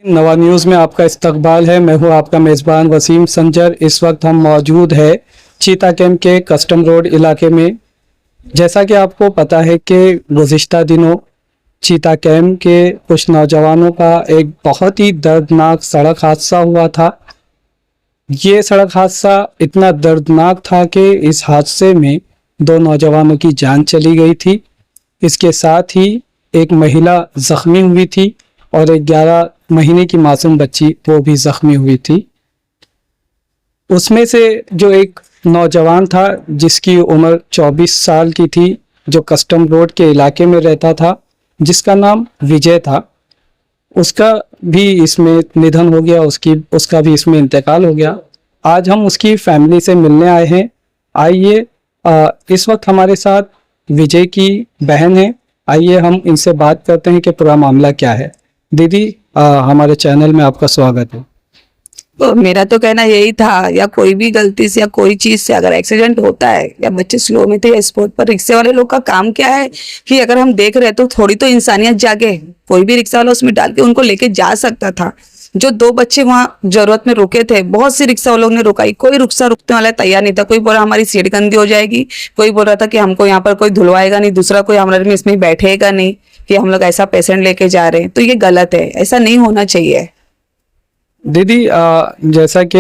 नवा न्यूज़ में आपका इस्तकबाल है। मैं हूं आपका मेज़बान वसीम संजर। इस वक्त हम मौजूद है चीता कैंप के कस्टम रोड इलाके में। जैसा कि आपको पता है कि गुज़िश्ता दिनों चीता कैंप के कुछ नौजवानों का एक बहुत ही दर्दनाक सड़क हादसा हुआ था। ये सड़क हादसा इतना दर्दनाक था कि इस हादसे में 2 नौजवानों की जान चली गई थी। इसके साथ ही एक महिला ज़ख्मी हुई थी और एक 11 महीने की मासूम बच्ची वो भी ज़ख्मी हुई थी। उसमें से जो एक नौजवान था जिसकी उम्र 24 साल की थी, जो कस्टम रोड के इलाके में रहता था, जिसका नाम विजय था, उसका भी इसमें निधन हो गया। उसका भी इसमें इंतकाल हो गया। आज हम उसकी फैमिली से मिलने आए हैं। आइए, इस वक्त हमारे साथ विजय की बहन है। आइए हम इनसे बात करते हैं कि पूरा मामला क्या है। दीदी, हमारे चैनल में आपका स्वागत है। तो मेरा तो कहना यही था, या कोई भी गलती से या कोई चीज से अगर एक्सीडेंट होता है या बच्चे स्लो में थे या स्पोर्ट पर, रिक्शे वाले लोग का काम क्या है कि अगर हम देख रहे तो थोड़ी तो इंसानियत जागे। कोई भी रिक्शा वाला उसमें डाल के उनको लेके जा सकता था। जो 2 बच्चे वहां जरूरत में रुके थे, बहुत सी रिक्शा वालों ने रुकाई, कोई रिक्शा रुकने वाला तैयार नहीं था। कोई बोला हमारी सीट गंदी हो जाएगी, कोई बोल रहा था कि हमको यहाँ पर कोई धुलवाएगा नहीं, दूसरा कोई हमारे में इसमें बैठेगा नहीं कि हम लोग ऐसा पेशेंट लेके जा रहे हैं। तो ये गलत है, ऐसा नहीं होना चाहिए। दीदी, जैसा कि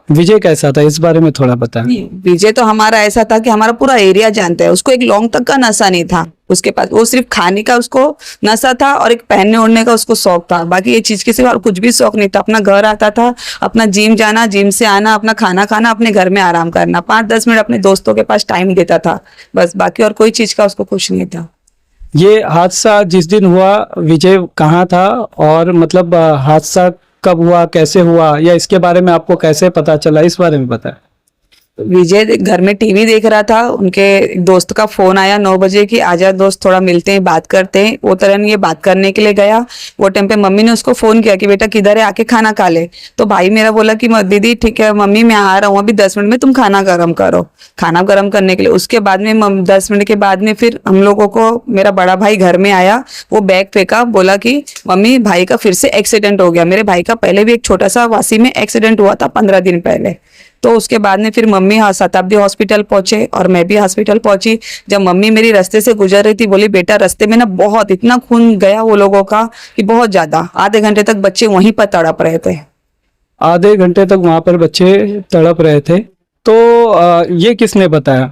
विजय कैसा था, इस बारे में थोड़ा बताएं। विजय तो हमारा ऐसा था कि हमारा पूरा एरिया जानता है। उसको एक लौंग तक का नशा नहीं था उसके पास। वो सिर्फ खाने का उसको नशा था और एक पहनने ओढ़ने का उसको शौक था। बाकी ये चीज के सिवा और कुछ भी शौक नहीं था। अपना घर आता था, अपना जिम जाना, जिम से आना, अपना खाना खाना, अपने घर में आराम करना, 5-10 मिनट अपने दोस्तों के पास टाइम देता था बस। बाकी और कोई चीज का उसको कुछ नहीं था। ये हादसा जिस दिन हुआ, विजय कहाँ था और मतलब हादसा कब हुआ, कैसे हुआ, या इसके बारे में आपको कैसे पता चला, इस बारे में बताएं। विजय घर में टीवी देख रहा था। उनके दोस्त का फोन आया 9 बजे की, आजा दोस्त थोड़ा मिलते हैं, बात करते हैं। वो तरह ये बात करने के लिए गया। वो टाइम पे मम्मी ने उसको फोन किया कि बेटा किधर है, आके खाना खा ले। तो भाई मेरा बोला कि दीदी ठीक है मम्मी, मैं आ रहा हूँ अभी 10 मिनट में, तुम खाना गर्म करो। खाना गर्म करने के लिए उसके बाद में 10 मिनट के बाद में फिर हम लोगों को मेरा बड़ा भाई घर में आया। वो बैग फेंका, बोला कि मम्मी भाई का फिर से एक्सीडेंट हो गया। मेरे भाई का पहले भी एक छोटा सा वासी में एक्सीडेंट हुआ था 15 दिन पहले। तो उसके बाद में फिर मम्मी शताब्दी हॉस्पिटल पहुंचे और मैं भी हॉस्पिटल पहुंची। जब मम्मी मेरी रास्ते से गुजर रही थी, बोली बेटा रास्ते में ना बहुत इतना खून गया वो लोगों का कि बहुत ज्यादा। आधे घंटे तक बच्चे वहीं पर तड़प रहे थे। आधे घंटे तक वहां पर बच्चे तड़प रहे थे। तो ये किसने बताया?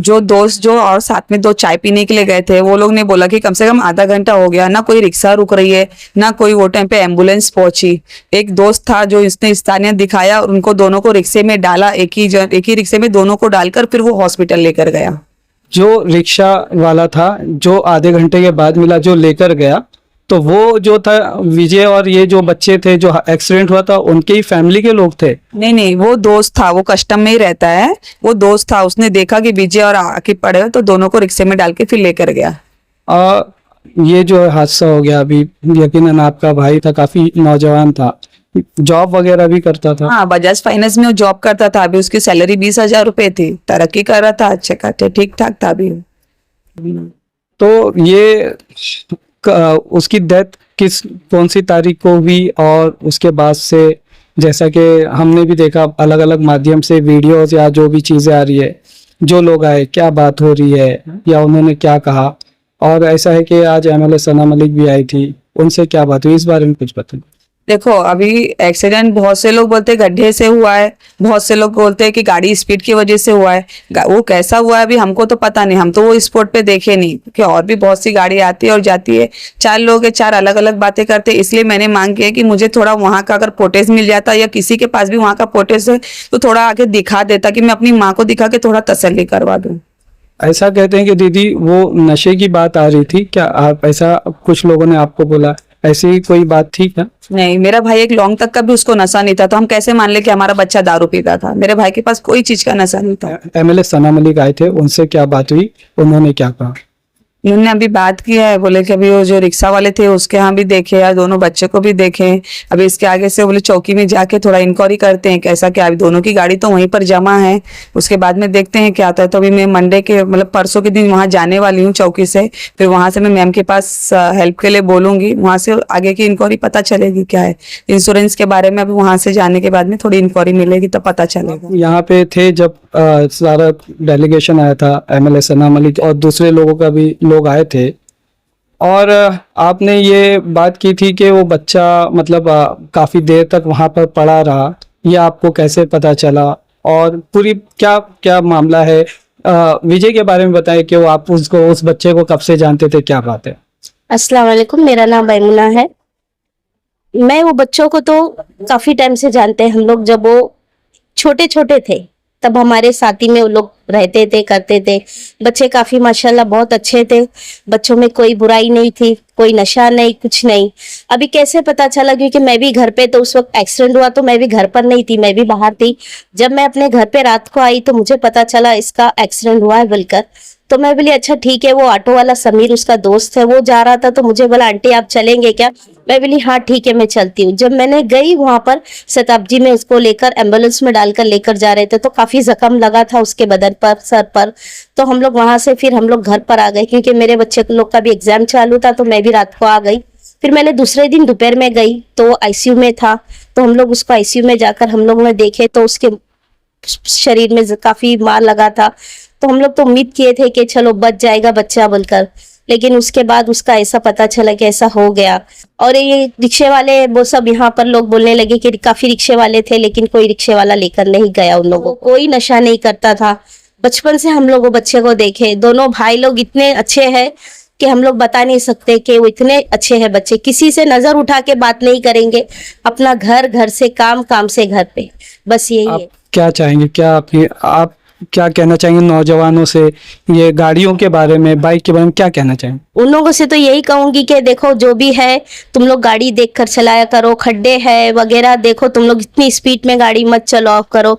जो दोस्त जो और साथ में 2 चाय पीने के लिए गए थे, वो लोग ने बोला कि कम से कम आधा घंटा हो गया, ना कोई रिक्शा रुक रही है, ना कोई वो टाइम पे एम्बुलेंस पहुंची। एक दोस्त था जो इसने स्थानीय दिखाया और उनको दोनों को रिक्शे में डाला, एक ही रिक्शे में दोनों को डालकर फिर वो हॉस्पिटल लेकर गया। जो रिक्शा वाला था, जो आधे घंटे के बाद मिला, जो लेकर गया, तो वो जो था विजय और ये जो बच्चे थे जो एक्सीडेंट हुआ था, उनके ही फैमिली के लोग थे? नहीं, वो दोस्त था, वो कस्टम में ही रहता है। वो दोस्त था, उसने देखा कि विजय और आकिब पड़े हो तो दोनों को रिक्शे में डाल के फिर लेकर गया। ये जो हादसा हो गया अभी, यकीनन आपका भाई था, काफी नौजवान था, जॉब वगैरह भी करता था? हाँ, बजाज फाइनेंस में वो जॉब करता था। अभी उसकी सैलरी 20,000 रुपए थी। तरक्की कर रहा था, अच्छे खाते ठीक ठाक था अभी। तो ये उसकी डेथ कौन सी तारीख को हुई? और उसके बाद से जैसा कि हमने भी देखा अलग अलग माध्यम से वीडियोस या जो भी चीजें आ रही है, जो लोग आए, क्या बात हो रही है या उन्होंने क्या कहा, और ऐसा है कि आज एमएलए सना मलिक भी आई थी, उनसे क्या बात हुई, इस बारे में कुछ बताएं। देखो, अभी एक्सीडेंट बहुत से लोग बोलते हैं गड्ढे से हुआ है, बहुत से लोग बोलते हैं कि गाड़ी स्पीड की वजह से हुआ है। वो कैसा हुआ है अभी हमको तो पता नहीं, हम तो वो स्पॉट पे देखे नहीं, क्योंकि और भी बहुत सी गाड़ी आती है और जाती है। 4 लोग है, 4 अलग अलग बातें करते हैं। इसलिए मैंने मांग किया कि मुझे थोड़ा वहाँ का अगर फुटेज मिल जाता या किसी के पास भी वहाँ का फुटेज है तो थोड़ा आगे दिखा देता कि मैं अपनी माँ को दिखा के थोड़ा तसल्ली करवा दूँ। ऐसा कहते हैं कि दीदी वो नशे की बात आ रही थी, क्या आप ऐसा कुछ लोगों ने आपको बोला, ऐसी कोई बात थी क्या? नहीं, मेरा भाई एक लौंग तक का भी उसको नशा नहीं था, तो हम कैसे मान ले कि हमारा बच्चा दारू पीता था? मेरे भाई के पास कोई चीज का नशा नहीं था। एमएलए सना मलिक आए थे, उनसे क्या बात हुई, उन्होंने क्या कहा? उन्होंने अभी बात किया है, बोले कि अभी वो जो रिक्शा वाले थे उसके यहाँ भी देखे या दोनों बच्चे को भी देखे। अभी इसके आगे से बोले चौकी में जाके थोड़ा इंक्वायरी करते हैं कैसा क्या। अभी दोनों की गाड़ी तो वहीं पर जमा है, उसके बाद में देखते हैं क्या होता है। तो अभी मैं मंडे के मतलब परसों के दिन वहाँ जाने वाली हूँ चौकी से, फिर वहाँ से मैं मैम के पास हेल्प के लिए बोलूंगी, वहाँ से आगे की इंक्वायरी पता चलेगी क्या है। इंश्योरेंस के बारे में अभी वहाँ से जाने के बाद में थोड़ी इंक्वायरी मिलेगी तो पता चलेगा। यहाँ पे थे जब सारा डेलीगेशन आया था, एमएलए सना मलिक और दूसरे लोगों का भी लोग आए थे, और आपने ये बात की थी कि वो बच्चा मतलब काफी देर तक वहां पर पड़ा रहा, ये आपको कैसे पता चला और पूरी क्या क्या मामला है? विजय के बारे में बताएं कि वो आप उसको उस बच्चे को कब से जानते थे, क्या बात है? अस्सलाम वालेकुम, मेरा नाम बैमुना है। मैं वो बच्चों को तो काफी टाइम से जानते हैं हम लोग। जब वो छोटे छोटे थे तब हमारे साथ ही में वो लोग रहते थे, करते थे। बच्चे काफी माशाल्लाह बहुत अच्छे थे, बच्चों में कोई बुराई नहीं थी, कोई नशा नहीं, कुछ नहीं। अभी कैसे पता चला, क्योंकि मैं भी घर पे, तो उस वक्त एक्सीडेंट हुआ तो मैं भी घर पर नहीं थी, मैं भी बाहर थी। जब मैं अपने घर पे रात को आई तो मुझे पता चला इसका एक्सीडेंट हुआ है बोलकर। तो मैं बोली अच्छा ठीक है। वो ऑटो वाला समीर उसका दोस्त है, वो जा रहा था तो मुझे बोला आंटी आप चलेंगे क्या? मैं बोली हाँ ठीक है मैं चलती हूँ। जब मैंने गई वहां पर शताब्दी में उसको लेकर एम्बुलेंस में डालकर लेकर जा रहे थे तो काफी जख्म लगा था उसके बदन पर, सर पर। तो हम लोग वहां से फिर हम लोग घर पर आ गए, क्योंकि मेरे बच्चे लोग का भी एग्जाम चालू था तो मैं भी रात को आ गई। फिर मैंने दूसरे दिन दोपहर में गई तो आईसीयू में था, तो हम लोग उसको आईसीयू में जाकर हम लोग ने देखे तो उसके शरीर में काफी मार लगा था। तो हम लोग तो उम्मीद किए थे कि चलो बच जाएगा बच्चा बोलकर, लेकिन उसके बाद उसका ऐसा पता चला कि ऐसा हो गया। और ये रिक्शे वाले वो सब यहाँ पर लोग बोलने लगे कि काफी रिक्शे वाले थे, लेकिन कोई रिक्शे वाला लेकर नहीं गया उन लोगों को। कोई नशा नहीं करता था। बचपन से हम लोग वो बच्चे को देखे, दोनों भाई लोग इतने अच्छे हैं कि हम लोग बता नहीं सकते कि वो इतने अच्छे हैं बच्चे। किसी से नजर उठा के बात नहीं करेंगे, अपना घर, घर से काम, काम से घर पे, बस यही आप है। क्या चाहेंगे, क्या आप क्या कहना चाहेंगे नौजवानों से, ये गाड़ियों के बारे में, बाइक के बारे में क्या कहना चाहेंगे? उन लोगों से तो यही कहूंगी कि देखो जो भी है तुम लोग गाड़ी देखकर चलाया करो, खड्डे है वगैरह देखो, तुम लोग इतनी स्पीड में गाड़ी मत चलाओ करो,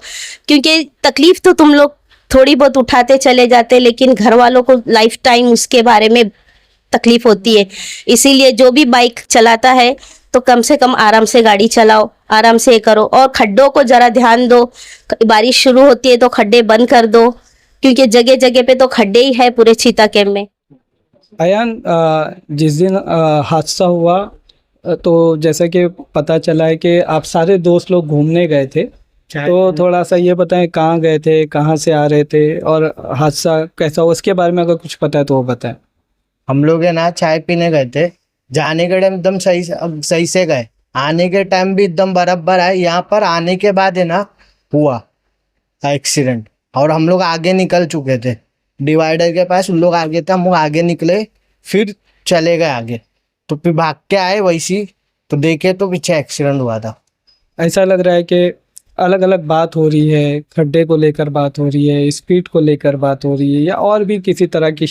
क्योंकि तकलीफ तो तुम लोग थोड़ी बहुत उठाते चले जाते, लेकिन घर वालों को लाइफ टाइम उसके बारे में तकलीफ होती है। इसीलिए जो भी बाइक चलाता है तो कम से कम आराम से गाड़ी चलाओ, आराम से करो, और खड्डों को जरा ध्यान दो। बारिश शुरू होती है तो खड्डे बंद कर दो, क्योंकि जगह जगह पे तो खड्डे ही है पूरे चीता कैम्प में। अयान, जिस दिन हादसा हुआ तो जैसा कि पता चला है कि आप सारे दोस्त लोग घूमने गए थे, तो थोड़ा सा ये बताएं कहाँ गए थे, कहाँ से आ रहे थे और हादसा कैसा हुआ, उसके बारे में अगर कुछ पता है तो वो बताएं। हम लोग है ना चाय पीने गए थे। जाने के टाइम एकदम सही से गए, आने के टाइम भी एकदम बराबर आए। यहाँ पर आने के बाद है ना हुआ एक्सीडेंट, और हम लोग आगे निकल चुके थे डिवाइडर के पास। उन लोग आगे थे, हम लोग आगे निकले, फिर चले गए आगे, तो फिर भाग के आए वैसी, तो देखे तो पीछे एक्सीडेंट हुआ था। ऐसा लग रहा है कि अलग अलग बात हो रही है, खड्डे को लेकर बात हो रही है, स्पीड को लेकर बात हो रही है, या और भी किसी तरह की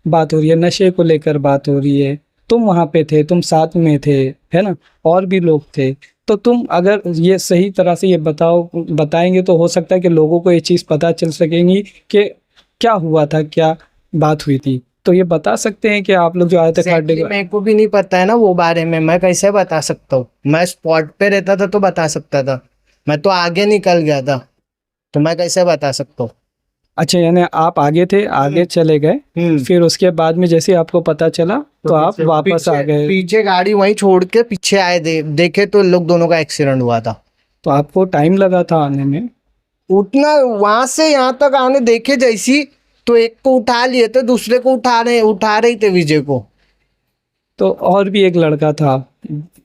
बात हो रही है, नशे को लेकर बात हो रही है। तुम वहाँ पे थे, तुम साथ में थे, है ना, और भी लोग थे। तो तुम अगर ये सही तरह से ये बताएंगे तो हो सकता है कि लोगों को ये चीज़ पता चल सकेंगी कि क्या हुआ था, क्या बात हुई थी। तो ये बता सकते हैं कि आप लोग जो आए थे खड्डे Exactly, मेरे को भी नहीं पता है ना वो बारे में, मैं कैसे बता सकता हूँ? मैं स्पॉट पे रहता था तो बता सकता था, मैं तो आगे निकल गया था, तो मैं कैसे बता सकता हूँ? अच्छा, यानी आप आगे थे, आगे चले गए, फिर उसके बाद में जैसे आपको पता चला तो आप वापस आ गए। पीछे गाड़ी वहीं छोड़ के पीछे आए, देखे तो लोग दोनों का एक्सीडेंट हुआ था। तो आपको टाइम लगा था आने में? उतना वहां से यहाँ तक आने देखे जैसी, तो एक को उठा लिए थे, दूसरे को उठा रहे थे विजय को। तो और भी एक लड़का था,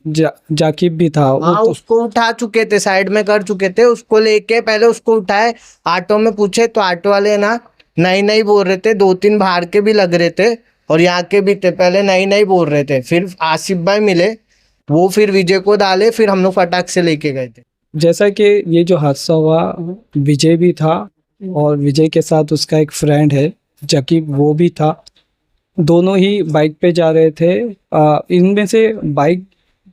जाकिब भी था, वो हाँ, तो उसको उठा चुके थे, साइड में कर चुके थे, उसको लेके पहले उसको उठाए, ऑटो में पूछे तो ऑटो वाले ना नहीं बोल रहे थे, 2-3 बाहर के भी लग रहे थे और यहाँ के भी थे, पहले नहीं बोल रहे थे। फिर आसिफ भाई मिले, वो फिर विजय को डाले, फिर हम लोग फटाक से लेके गए थे। जैसा कि ये जो हादसा हुआ, विजय भी था और विजय के साथ उसका एक फ्रेंड है जाकिब, वो भी था। दोनों ही बाइक पे जा रहे थे। इनमें से बाइक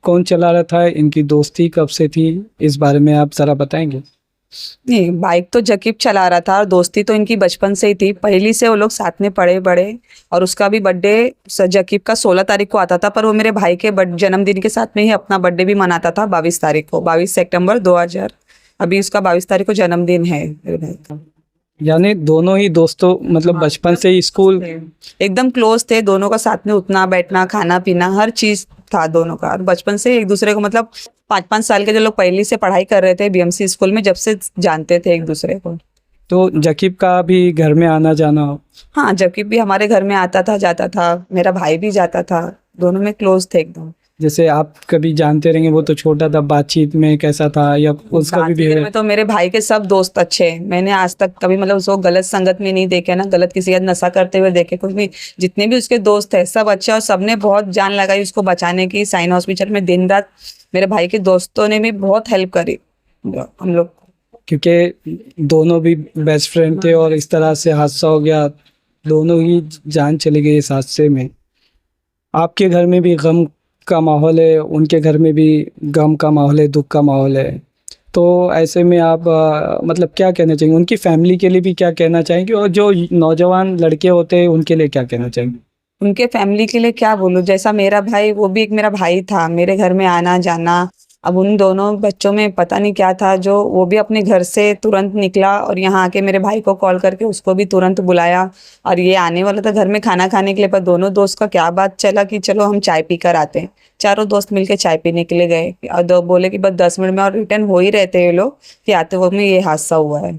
कौन चला रहा था, इनकी दोस्ती कब से थी, इस बारे में आप ज़रा बताएंगे? नहीं, बाइक तो जकीब चला रहा था और दोस्ती तो इनकी बचपन से ही थी, पहली से वो लोग साथ में पढ़े बड़े। और उसका भी बर्थडे जकीब का 16 तारीख को आता था, पर वो मेरे भाई के जन्मदिन के साथ में ही अपना बर्थडे भी मनाता था 22 तारीख को, 22 सितंबर 2000। अभी उसका 22 तारीख को जन्मदिन है मेरे भाई का। यानी दोनों ही दोस्तों मतलब बचपन से ही स्कूल एकदम क्लोज थे दोनों का, साथ में उठना बैठना खाना पीना हर चीज था दोनों का। और बचपन से एक दूसरे को मतलब 5-5 साल के जो लोग पहली से पढ़ाई कर रहे थे बीएमसी स्कूल में, जब से जानते थे एक दूसरे को। तो जकीब का भी घर में आना जाना हो? हाँ, जकीब भी हमारे घर में आता था जाता था, मेरा भाई भी जाता था, दोनों में क्लोज थे एकदम। जैसे आप कभी जानते रहेंगे, वो तो छोटा था, बातचीत में कैसा था या उसका भी बातचीत बिहेवियर? में तो मेरे भाई के सब दोस्त अच्छे हैं, मैंने आज तक कभी मतलब उसको गलत संगत में नहीं देखे ना, गलत किसी का नशा करते हुए देखे कुछ भी। जितने भी उसके दोस्त हैं सब अच्छे, और सबने बहुत जान लगाई उसको बचाने की। साइन हॉस्पिटल में दिन रात मेरे भाई के दोस्तों ने भी बहुत हेल्प करी हम लोग। क्योंकि दोनों भी बेस्ट फ्रेंड थे और इस तरह से हादसा हो गया, दोनों ही जान चली गई इस हादसे में। आपके घर में भी गम का माहौल है, उनके घर में भी गम का माहौल है, दुख का माहौल है। तो ऐसे में आप मतलब क्या कहना चाहेंगे, उनकी फैमिली के लिए भी क्या कहना चाहेंगे, और जो नौजवान लड़के होते हैं उनके लिए क्या कहना चाहेंगे? उनके फैमिली के लिए क्या बोलूं, जैसा मेरा भाई, वो भी एक मेरा भाई था, मेरे घर में आना जाना। अब उन दोनों बच्चों में पता नहीं क्या था, जो वो भी अपने घर से तुरंत निकला और यहाँ आके मेरे भाई को कॉल करके उसको भी तुरंत बुलाया। और ये आने वाला था घर में खाना खाने के लिए, पर दोनों दोस्त का क्या बात चला कि चलो हम चाय पी कर आते हैं। चारों दोस्त मिलके चाय पीने के लिए गए और बोले कि बस 10 मिनट में और रिटर्न हो ही रहते हैं ये लोग, कि आते वक्त में ये हादसा हुआ है।